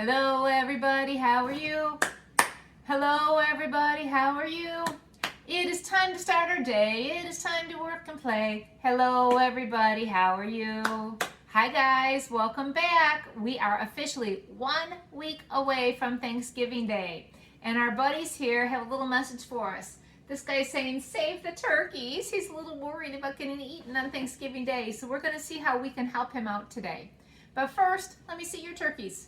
Hello everybody, how are you? Hello everybody, how are you? It is time to start our day. It is time to work and play. Hello everybody, how are you? Hi guys, welcome back. We are officially 1 week away from Thanksgiving Day. And our buddies here have a little message for us. This guy's saying, save the turkeys. He's a little worried about getting eaten on Thanksgiving Day. So we're gonna see how we can help him out today. But first, let me see your turkeys.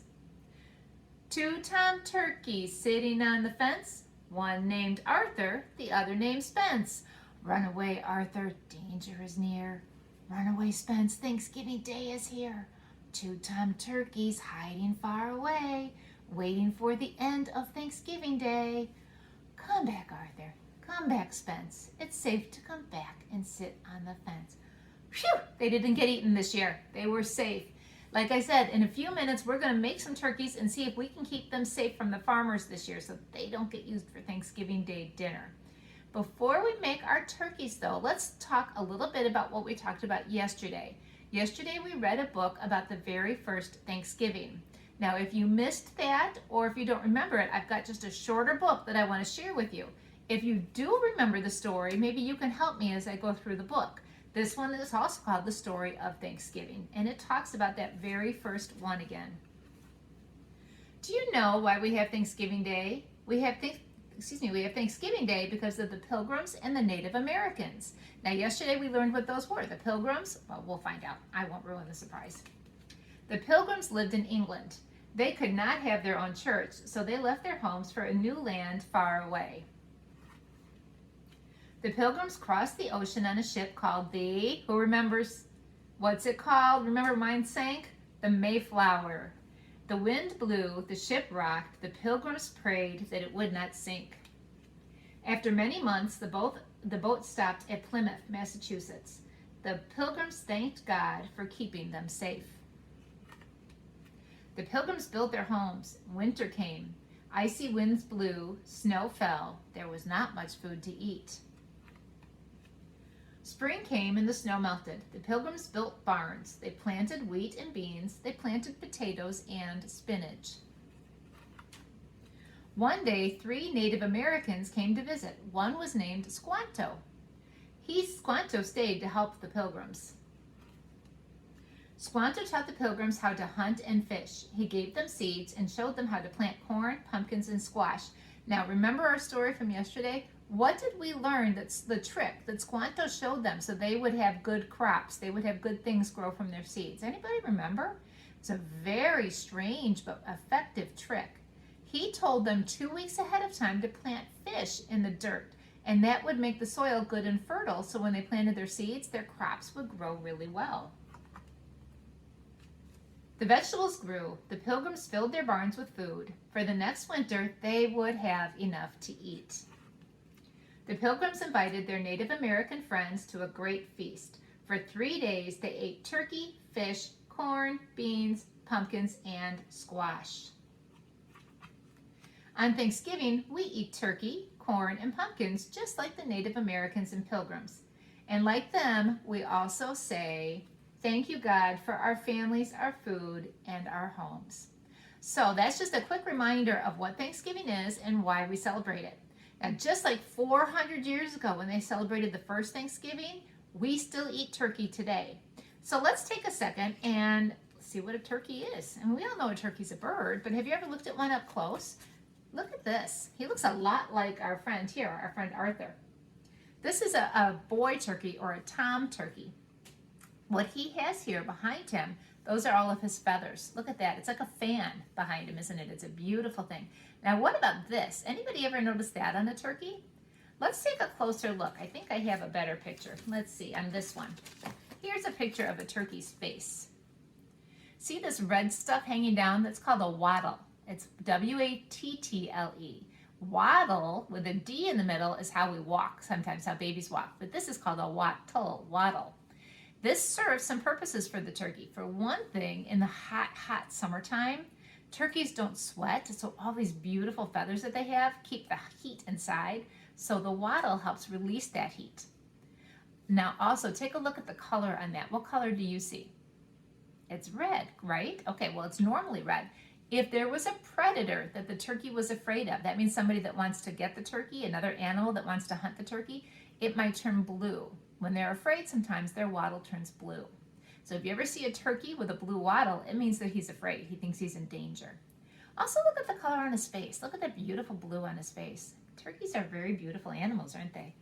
2 tom turkeys sitting on the fence, one named Arthur, the other named Spence. Run away, Arthur, danger is near. Run away, Spence, Thanksgiving Day is here. 2 tom turkeys hiding far away, waiting for the end of Thanksgiving Day. Come back, Arthur, come back, Spence. It's safe to come back and sit on the fence. Phew, they didn't get eaten this year. They were safe. Like I said, in a few minutes, we're going to make some turkeys and see if we can keep them safe from the farmers this year so they don't get used for Thanksgiving Day dinner. Before we make our turkeys, though, let's talk a little bit about what we talked about yesterday. Yesterday, we read a book about the very first Thanksgiving. Now, if you missed that or if you don't remember it, I've got just a shorter book that I want to share with you. If you do remember the story, maybe you can help me as I go through the book. This one is also called The Story of Thanksgiving, and it talks about that very first one again. Do you know why we have Thanksgiving Day? We have Thanksgiving Day because of the Pilgrims and the Native Americans. Now, yesterday we learned what those were. The Pilgrims, well, we'll find out. I won't ruin the surprise. The Pilgrims lived in England. They could not have their own church, so they left their homes for a new land far away. The Pilgrims crossed the ocean on a ship called the, who remembers, what's it called? Remember mine sank? The Mayflower. The wind blew, the ship rocked, the Pilgrims prayed that it would not sink. After many months, the boat stopped at Plymouth, Massachusetts. The Pilgrims thanked God for keeping them safe. The Pilgrims built their homes. Winter came. Icy winds blew, snow fell. There was not much food to eat. Spring came and the snow melted. The Pilgrims built barns. They planted wheat and beans. They planted potatoes and spinach. One day, 3 Native Americans came to visit. One was named Squanto. Squanto stayed to help the Pilgrims. Squanto taught the Pilgrims how to hunt and fish. He gave them seeds and showed them how to plant corn, pumpkins, and squash. Now, remember our story from yesterday? What did we learn that's the trick that Squanto showed them so they would have good crops? They would have good things grow from their seeds. Anybody remember? It's a very strange but effective trick. He told them 2 weeks ahead of time to plant fish in the dirt, and that would make the soil good and fertile, so when they planted their seeds, their crops would grow really well. The vegetables grew. The Pilgrims filled their barns with food. For the next winter, they would have enough to eat. The Pilgrims invited their Native American friends to a great feast. For 3 days, they ate turkey, fish, corn, beans, pumpkins, and squash. On Thanksgiving, we eat turkey, corn, and pumpkins just like the Native Americans and Pilgrims. And like them, we also say, thank you, God, for our families, our food, and our homes. So that's just a quick reminder of what Thanksgiving is and why we celebrate it. Now, just like 400 years ago when they celebrated the first Thanksgiving, we still eat turkey today. So let's take a second and see what a turkey is. And we all know a turkey's a bird, but have you ever looked at one up close? Look at this. He looks a lot like our friend here, our friend Arthur. This is a boy turkey or a tom turkey. What he has here behind him, those are all of his feathers. Look at that. It's like a fan behind him, isn't it? It's a beautiful thing. Now, what about this? Anybody ever notice that on a turkey? Let's take a closer look. I think I have a better picture. Let's see on this one. Here's a picture of a turkey's face. See this red stuff hanging down? That's called a wattle. It's W-A-T-T-L-E. Wattle, with a D in the middle, is how we walk, sometimes how babies walk. But this is called a wattle. This serves some purposes for the turkey. For one thing, in the hot summertime, turkeys don't sweat, so all these beautiful feathers that they have keep the heat inside, so the wattle helps release that heat. Now also, take a look at the color on that. What color do you see? It's red, right? Okay, well, it's normally red. If there was a predator that the turkey was afraid of, that means somebody that wants to get the turkey, another animal that wants to hunt the turkey, it might turn blue. When they're afraid, sometimes their wattle turns blue. So if you ever see a turkey with a blue wattle, it means that he's afraid. He thinks he's in danger. Also, look at the color on his face. Look at that beautiful blue on his face. Turkeys are very beautiful animals, aren't they?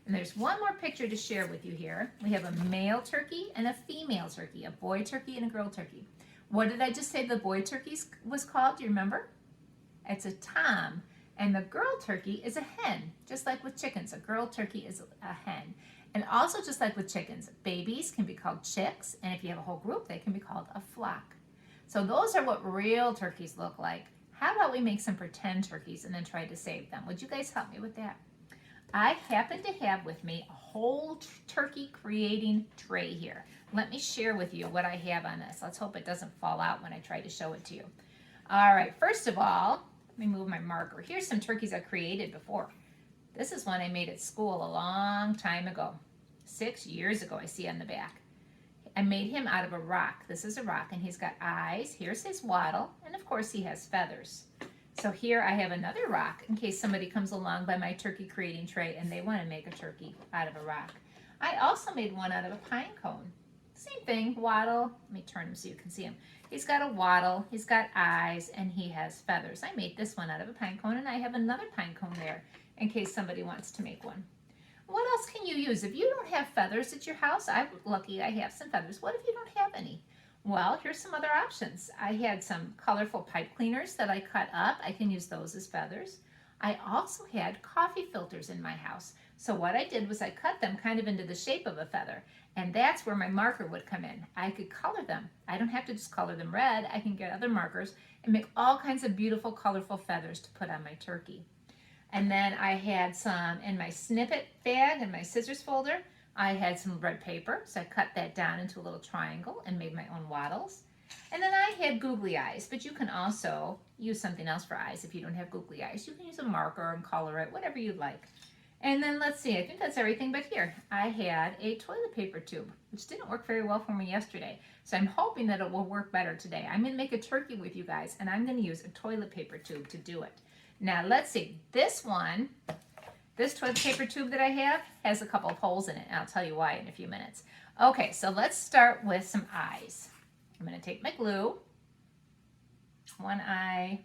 And there's one more picture to share with you here. We have a male turkey and a female turkey, a boy turkey and a girl turkey. What did I just say the boy turkey was called? Do you remember? It's a tom. And the girl turkey is a hen, just like with chickens. A girl turkey is a hen. And also just like with chickens, babies can be called chicks. And if you have a whole group, they can be called a flock. So those are what real turkeys look like. How about we make some pretend turkeys and then try to save them? Would you guys help me with that? I happen to have with me a whole turkey creating tray here. Let me share with you what I have on this. Let's hope it doesn't fall out when I try to show it to you. All right, first of all, let me move my marker. Here's some turkeys I created before. This is one I made at school a long time ago. 6 years ago, I see on the back. I made him out of a rock. This is a rock, and he's got eyes. Here's his wattle, and of course he has feathers. So here I have another rock in case somebody comes along by my turkey creating tray and they want to make a turkey out of a rock. I also made one out of a pine cone. Same thing, wattle. Let me turn him so you can see him. He's got a wattle, he's got eyes, and he has feathers. I made this one out of a pine cone, and I have another pine cone there in case somebody wants to make one. What else can you use? If you don't have feathers at your house, I'm lucky I have some feathers. What if you don't have any? Well, here's some other options. I had some colorful pipe cleaners that I cut up. I can use those as feathers. I also had coffee filters in my house. So what I did was I cut them kind of into the shape of a feather. And that's where my marker would come in. I could color them. I don't have to just color them red. I can get other markers and make all kinds of beautiful, colorful feathers to put on my turkey. And then I had some in my snippet bag in my scissors folder. I had some red paper, so I cut that down into a little triangle and made my own wattles. And then I had googly eyes, but you can also use something else for eyes if you don't have googly eyes. You can use a marker and color it, whatever you like. And then let's see, I think that's everything but here. I had a toilet paper tube, which didn't work very well for me yesterday. So I'm hoping that it will work better today. I'm gonna make a turkey with you guys, and I'm gonna use a toilet paper tube to do it. Now let's see, this toilet paper tube that I have has a couple of holes in it, and I'll tell you why in a few minutes. Okay, so let's start with some eyes. I'm gonna take my glue, one eye,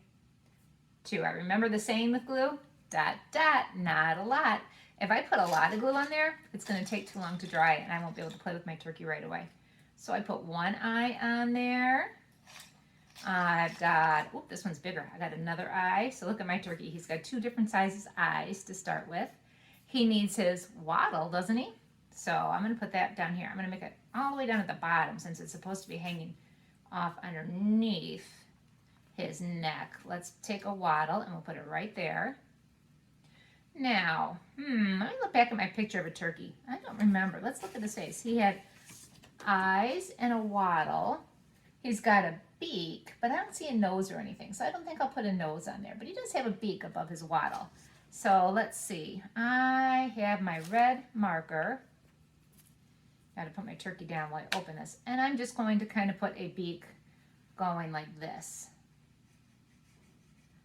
two. I remember the saying with glue, dot, dot, not a lot. If I put a lot of glue on there, it's gonna take too long to dry and I won't be able to play with my turkey right away. So I put one eye on there. I've got, oop, this one's bigger. I got another eye. So look at my turkey. He's got two different sizes eyes to start with. He needs his wattle, doesn't he? So I'm gonna put that down here. I'm gonna make it all the way down at the bottom since it's supposed to be hanging off underneath his neck. Let's take a wattle and we'll put it right there. Now, let me look back at my picture of a turkey. I don't remember. Let's look at his face. He had eyes and a wattle. He's got a beak, but I don't see a nose or anything, so I don't think I'll put a nose on there, but he does have a beak above his wattle. So let's see. I have my red marker. Got to put my turkey down while I open this, and I'm just going to kind of put a beak going like this.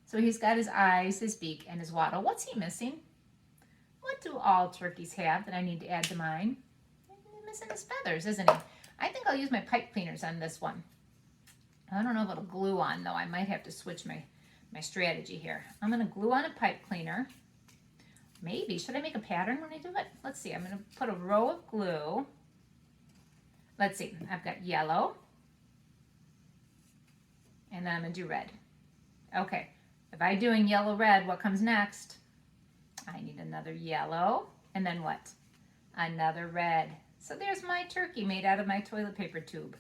So he's got his eyes, his beak, and his wattle. What's he missing? What do all turkeys have that I need to add to mine? He's missing his feathers, isn't he? I think I'll use my pipe cleaners on this one. I don't know if it'll glue on, though. I might have to switch my strategy here. I'm going to glue on a pipe cleaner. Maybe. Should I make a pattern when I do it? Let's see. I'm going to put a row of glue. Let's see. I've got yellow. And then I'm going to do red. Okay. If I'm doing yellow, red, what comes next? I need another yellow. And then what? Another red. So there's my turkey made out of my toilet paper tube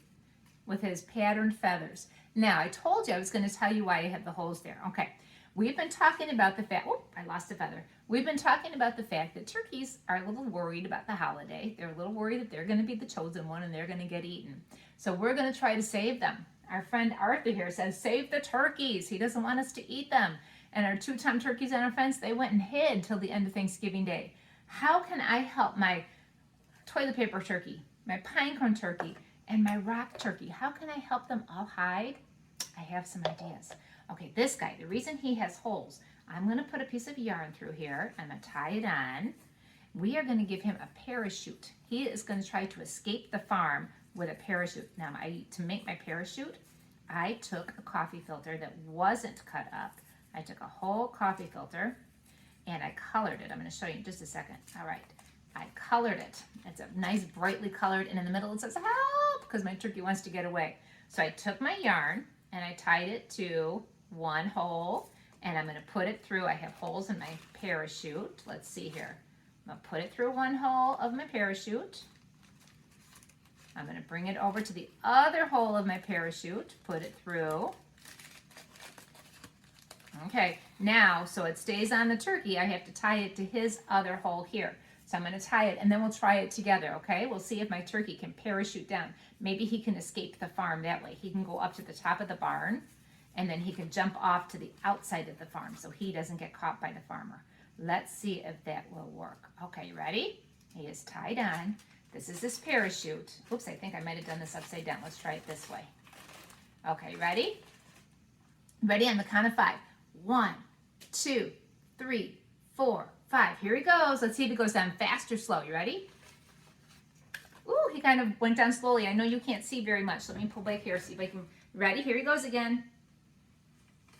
with his patterned feathers. Now, I told you I was going to tell you why I have the holes there. Okay, we've been talking about the fact, oh, I lost a feather. We've been talking about the fact that turkeys are a little worried about the holiday. They're a little worried that they're going to be the chosen one and they're going to get eaten. So we're going to try to save them. Our friend Arthur here says, save the turkeys. He doesn't want us to eat them. And our two-time turkeys on our fence, they went and hid till the end of Thanksgiving Day. How can I help my toilet paper turkey, my pine cone turkey, and my rock turkey? How can I help them all hide? I have some ideas. Okay, this guy, the reason he has holes, I'm going to put a piece of yarn through here. I'm going to tie it on. We are going to give him a parachute. He is going to try to escape the farm with a parachute. Now, to make my parachute, I took a coffee filter that wasn't cut up. I took a whole coffee filter and I colored it. I'm going to show you in just a second. All right. I colored it. It's a nice brightly colored, and in the middle it says help because my turkey wants to get away. So I took my yarn and I tied it to one hole, and I'm going to put it through. I have holes in my parachute. Let's see here. I'm going to put it through one hole of my parachute. I'm going to bring it over to the other hole of my parachute, put it through. Okay, now, so it stays on the turkey, I have to tie it to his other hole here. So I'm going to tie it, and then we'll try it together, okay? We'll see if my turkey can parachute down. Maybe he can escape the farm that way. He can go up to the top of the barn, and then he can jump off to the outside of the farm so he doesn't get caught by the farmer. Let's see if that will work. Okay, you ready? He is tied on. This is his parachute. Oops, I think I might have done this upside down. Let's try it this way. Okay, ready? Ready on the count of 5. 1, 2, 3, 4, 5. Here he goes. Let's see if he goes down fast or slow. You ready? Ooh, he kind of went down slowly. I know you can't see very much. Let me pull back here, see if I can. Ready? Here he goes again.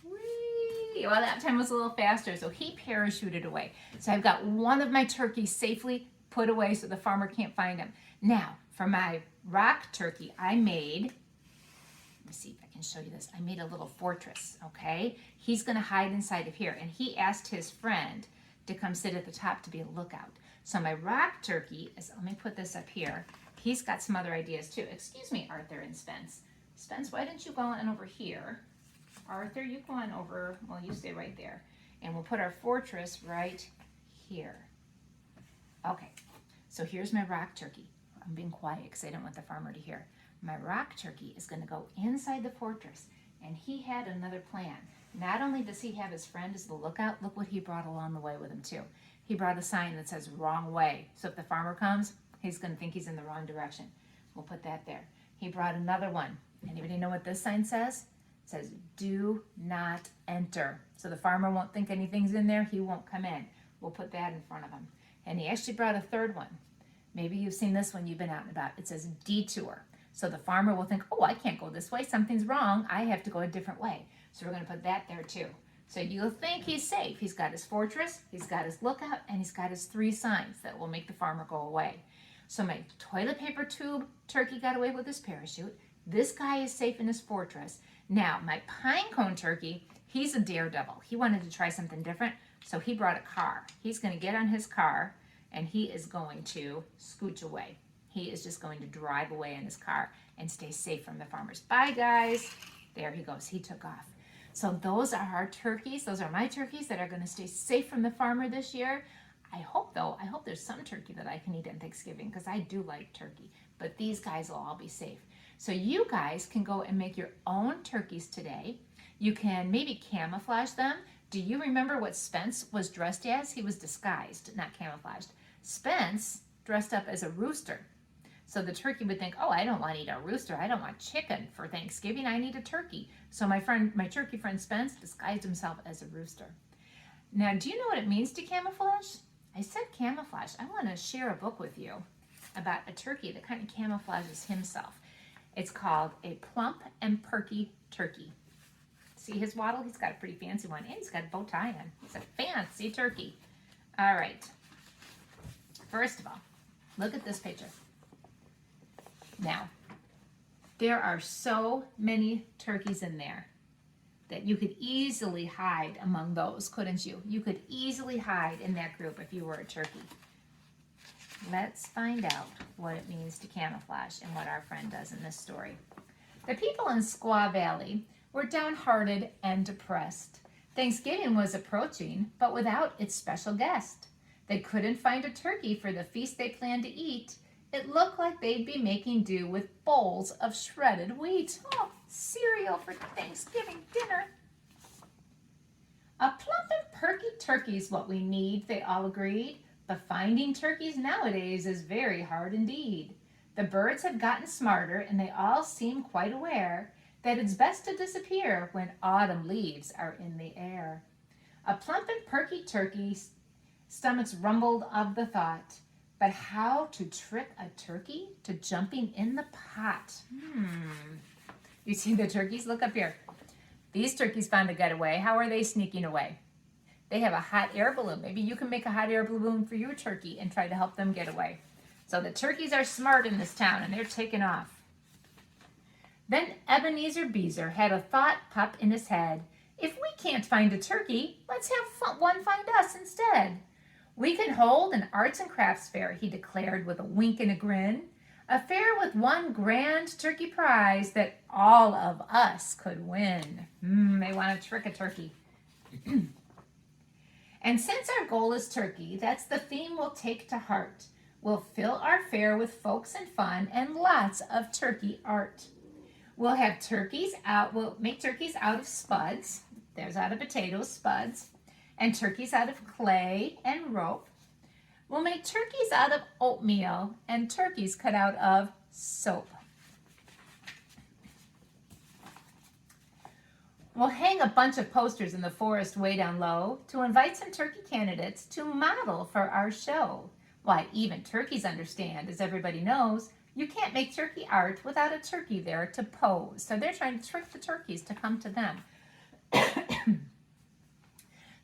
Whee! Well, that time was a little faster, so he parachuted away. So I've got one of my turkeys safely put away so the farmer can't find him. Now, for my rock turkey, I made, let me see if I can show you this. I made a little fortress, okay? He's going to hide inside of here, and he asked his friend to come sit at the top to be a lookout. So my rock turkey is, let me put this up here. He's got some other ideas too. Excuse me, Arthur and Spence. Spence, why don't you go on over here? Arthur, you go on over, well, you stay right there. And we'll put our fortress right here. Okay, so here's my rock turkey. I'm being quiet because I don't want the farmer to hear. My rock turkey is going to go inside the fortress, and he had another plan. Not only does he have his friend as the lookout, look what he brought along the way with him too. He brought a sign that says wrong way. So if the farmer comes, he's going to think he's in the wrong direction. We'll put that there. He brought another one. Anybody know what this sign says? It says do not enter. So the farmer won't think anything's in there. He won't come in. We'll put that in front of him. And he actually brought a third one. Maybe you've seen this one, you've been out and about. It says detour. So the farmer will think, oh, I can't go this way. Something's wrong. I have to go a different way. So we're going to put that there too. So you'll think he's safe. He's got his fortress, he's got his lookout, and he's got his 3 signs that will make the farmer go away. So my toilet paper tube turkey got away with his parachute. This guy is safe in his fortress. Now, my pine cone turkey, he's a daredevil. He wanted to try something different, so he brought a car. He's going to get on his car, and he is going to scooch away. He is just going to drive away in his car and stay safe from the farmers. Bye, guys. There he goes. He took off. So those are our turkeys. Those are my turkeys that are going to stay safe from the farmer this year. I hope there's some turkey that I can eat on Thanksgiving because I do like turkey. But these guys will all be safe. So you guys can go and make your own turkeys today. You can maybe camouflage them. Do you remember what Spence was dressed as? He was disguised, not camouflaged. Spence dressed up as a rooster. So the turkey would think, oh, I don't want to eat a rooster. I don't want chicken for Thanksgiving. I need a turkey. So my turkey friend Spence disguised himself as a rooster. Now, do you know what it means to camouflage? I said camouflage. I want to share a book with you about a turkey that kind of camouflages himself. It's called A Plump and Perky Turkey. See his waddle? He's got a pretty fancy one. And he's got a bow tie on. He's a fancy turkey. All right. First of all, look at this picture. Now, there are so many turkeys in there that you could easily hide among those, couldn't you? You could easily hide in that group if you were a turkey. Let's find out what it means to camouflage and what our friend does in this story. The people in Squaw Valley were downhearted and depressed. Thanksgiving was approaching, but without its special guest. They couldn't find a turkey for the feast they planned to eat. It looked like they'd be making do with bowls of shredded wheat. Oh, cereal for Thanksgiving dinner. A plump and perky turkey's what we need, they all agreed. But finding turkeys nowadays is very hard indeed. The birds have gotten smarter, and they all seem quite aware that it's best to disappear when autumn leaves are in the air. A plump and perky turkey's stomachs rumbled of the thought, but how to trick a turkey to jumping in the pot? You see the turkeys? Look up here. These turkeys found a getaway. How are they sneaking away? They have a hot air balloon. Maybe you can make a hot air balloon for your turkey and try to help them get away. So the turkeys are smart in this town and they're taking off. Then Ebenezer Beezer had a thought pop in his head. If we can't find a turkey, let's have one find us instead. We can hold an arts and crafts fair, he declared with a wink and a grin. A fair with one grand turkey prize that all of us could win. They want to trick a turkey. And since our goal is turkey, that's the theme we'll take to heart. We'll fill our fair with folks and fun and lots of turkey art. We'll make turkeys out of spuds. There's out of potatoes, spuds. And turkeys out of clay and rope. We'll make turkeys out of oatmeal and turkeys cut out of soap. We'll hang a bunch of posters in the forest way down low to invite some turkey candidates to model for our show. Why, even turkeys understand, as everybody knows, you can't make turkey art without a turkey there to pose. So they're trying to trick the turkeys to come to them.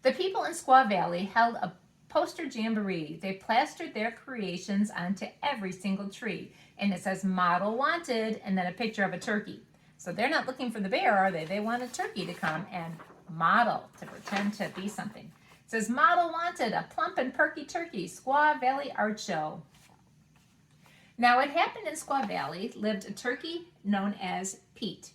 The people in Squaw Valley held a poster jamboree. They plastered their creations onto every single tree. And it says model wanted and then a picture of a turkey. So they're not looking for the bear, are they? They want a turkey to come and model, to pretend to be something. It says model wanted, a plump and perky turkey, Squaw Valley Art Show. Now it happened in Squaw Valley lived a turkey known as Pete.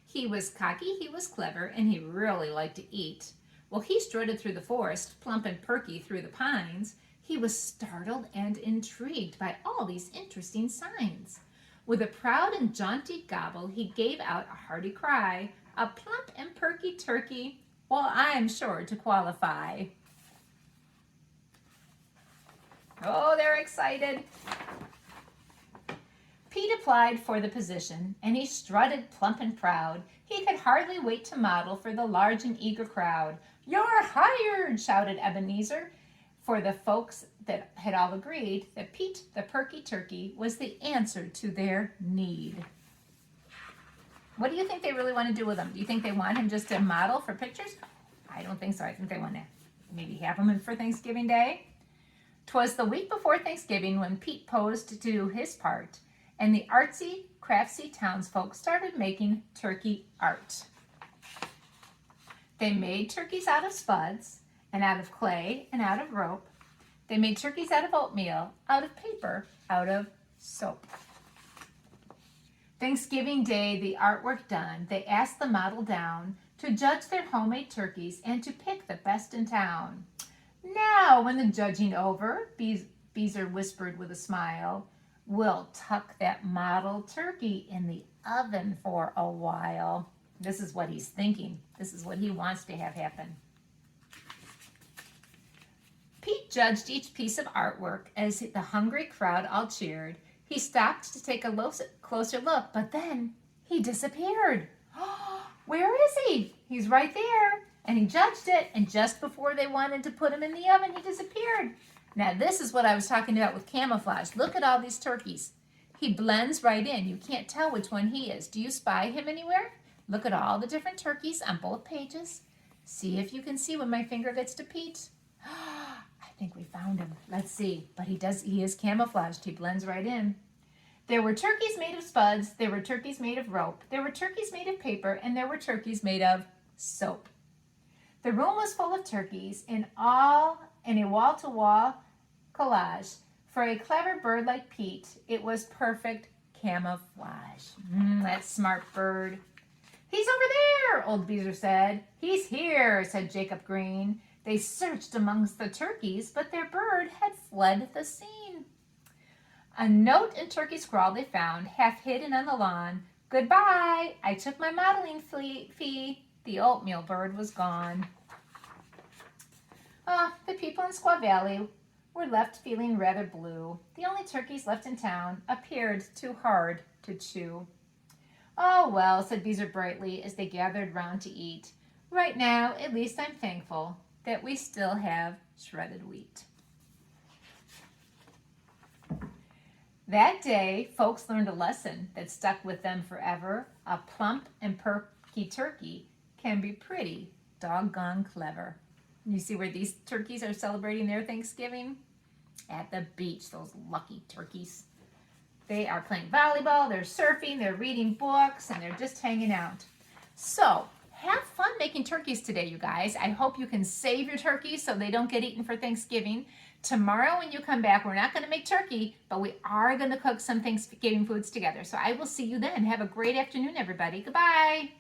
He was cocky, he was clever, and he really liked to eat. Well, he strutted through the forest, plump and perky through the pines. He was startled and intrigued by all these interesting signs. With a proud and jaunty gobble, he gave out a hearty cry, a plump and perky turkey, well, I'm sure to qualify. Oh, they're excited. Pete applied for the position, and he strutted plump and proud. He could hardly wait to model for the large and eager crowd. You're hired, shouted Ebenezer, for the folks that had all agreed that Pete the perky turkey was the answer to their need. What do you think they really want to do with him? Do you think they want him just to model for pictures? I don't think so. I think they want to maybe have him in for Thanksgiving Day. 'Twas the week before Thanksgiving when Pete posed to do his part, and the artsy, craftsy townsfolk started making turkey art. They made turkeys out of spuds, and out of clay, and out of rope. They made turkeys out of oatmeal, out of paper, out of soap. Thanksgiving Day, the artwork done, they asked the model down to judge their homemade turkeys and to pick the best in town. Now, when the judging over, Beezer whispered with a smile, we'll tuck that model turkey in the oven for a while. This is what he's thinking. This is what he wants to have happen. Pete judged each piece of artwork as the hungry crowd all cheered. He stopped to take a closer look, but then he disappeared. Where is he? He's right there. And he judged it, and just before they wanted to put him in the oven, he disappeared. Now, this is what I was talking about with camouflage. Look at all these turkeys. He blends right in. You can't tell which one he is. Do you spy him anywhere? Look at all the different turkeys on both pages. See if you can see when my finger gets to Pete. I think we found him. Let's see. But he is camouflaged. He blends right in. There were turkeys made of spuds. There were turkeys made of rope. There were turkeys made of paper. And there were turkeys made of soap. The room was full of turkeys in a wall-to-wall collage. For a clever bird like Pete, it was perfect camouflage. That smart bird. He's over there, old Beezer said. He's here, said Jacob Green. They searched amongst the turkeys, but their bird had fled the scene. A note in turkey scrawl they found, half hidden on the lawn. Goodbye, I took my modeling fee. The oatmeal bird was gone. The people in Squaw Valley were left feeling rather blue. The only turkeys left in town appeared too hard to chew. Oh, well, said Beezer brightly as they gathered round to eat. Right now, at least I'm thankful that we still have shredded wheat. That day, folks learned a lesson that stuck with them forever. A plump and perky turkey can be pretty doggone clever. You see where these turkeys are celebrating their Thanksgiving? At the beach, those lucky turkeys. They are playing volleyball, they're surfing, they're reading books, and they're just hanging out. So, have fun making turkeys today, you guys. I hope you can save your turkeys so they don't get eaten for Thanksgiving. Tomorrow when you come back, we're not going to make turkey, but we are going to cook some Thanksgiving foods together. So I will see you then. Have a great afternoon, everybody. Goodbye.